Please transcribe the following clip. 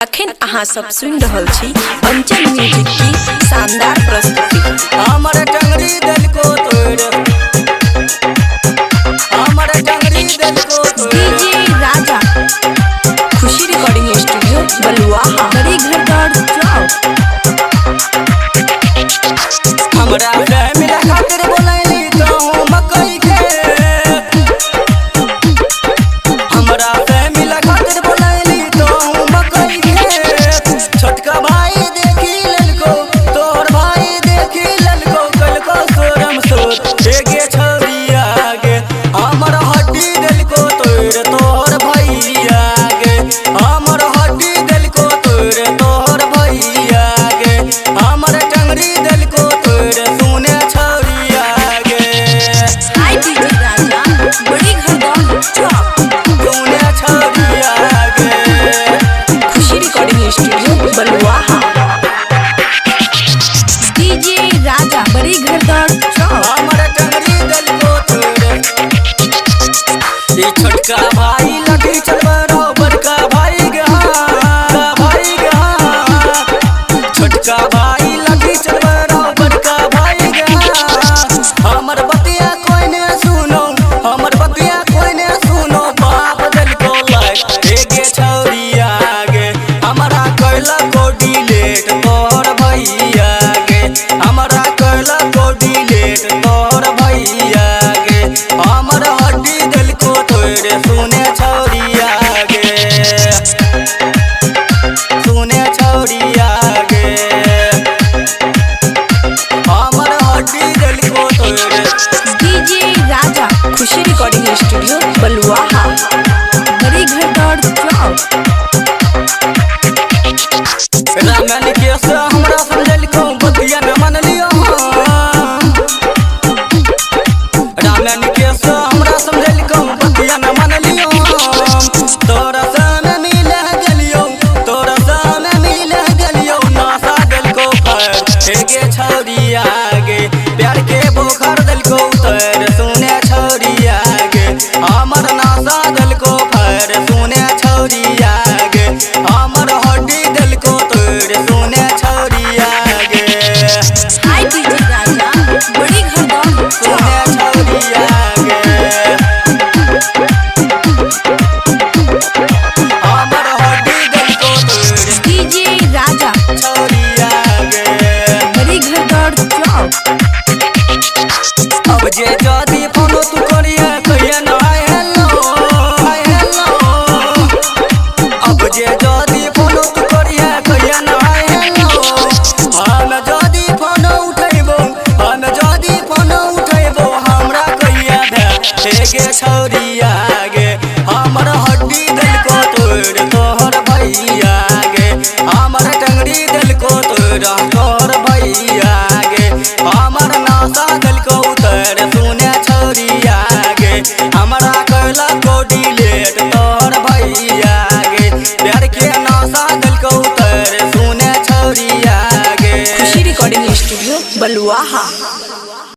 अखन अहाँ सब सुन रहल छी अंचल म्यूजिक की शानदार प्रस्तुति। हमर टंगरी दिल को तोड़, हमर टंगरी दिल को तोड़। डीजे राजा खुशी रिकॉर्डिंग स्टूडियो बलुआहा बड़ी घरदार चौक। हमरा फैमिली खातिर बोलैली तो मकई के, हमरा फैमिली खातिर बोलैली तो मकई के। छोटका भाई देखी ललको, तोर भाई देखी ललको, कलको सोरम सोर एगे छौरी आगे। हमर हड्डी दिल को तोड़, तोर भैया गे। हमर हड्डी दिल को तोड़, तोर भैया गे। हमर टंगरी दिल को तोड़, सुने छौरी आगे। हाय डीजे राजा बड़ी घरदार चौक, सुने छौरी आगे। खुशी रिकॉर्डिंग स्टूडियो बलुआहा। डीजे राजा बड़ी घरदार चौक। हमर टंगरी दिल को तोड़, ई छोटका भाई लगी चलबरो, बड़का भाई गे हाँ, भाई गे हाँ। छोटका भाई लगी चलबरो, बड़का भाई गे हाँ। हमर बतिया कोई ने सुनो, हमर बतिया कोई ने सुनो। बाप दिल को लाइक एगे छौरी आगे। हमरा कैला को डिलीट तोर भैया गे। हमरा कैला को डिलीट तोर भैया गे। हमर हड्डी दिल को तोड़, सुने छौरी आगे, सुने छौरी आगे। हमर हड्डी दिल को तोड़। डीजे राजा खुशी रिकॉर्डिंग स्टूडियो बलुआहा बड़ी घरदार चौक। रामन के से हमरा समझलको, बतिया न मान लियो। रामन के से हमरा समझलको, बतिया न मान लियो। तोरा से मिल गेलियो, तोरा से मिल गेलियो। नासा दिल को फर एगे छौरी आगे। प्यार के बोखर दिल को उतर, सुने छौरी आगे। हमर नासा दिल को फर, सुने छौरी आगे। हमर हड्डी दिल को तोड़, सुने छौरी आगे। हाय डीजे राजा बड़ी घरदार सुने चौक। छौरी आगे। हमर हड्डी दिल को तोड़, डीजे राजा छौरी आगे। बड़ी घरदार चौक। अब जे जदी फोनो तू करिया कहिया न हाय हेलो, हाय हेलो। अब जे जदी फोनो तू करिया कहिया न हाय हेलो। हम जदी फोनो उठैबो, हम जदी फोनो उठैबो, हमरा कहिया भे एगे छौरी आगे। हमर हड्डी दिल को तोड़, तोहर भैया गे। हमर टंगरी दिल को तोड़, तोहर भैया गे। हमर नासा दिल को उतर, सुने छौरी आगे। हमरा कैला को डिलीट तोहर भैया गे। प्यार के नासा दिल को उतर, सुने छौरी आगे। खुशी रिकॉर्डिंग स्टूडियो बलुआहा।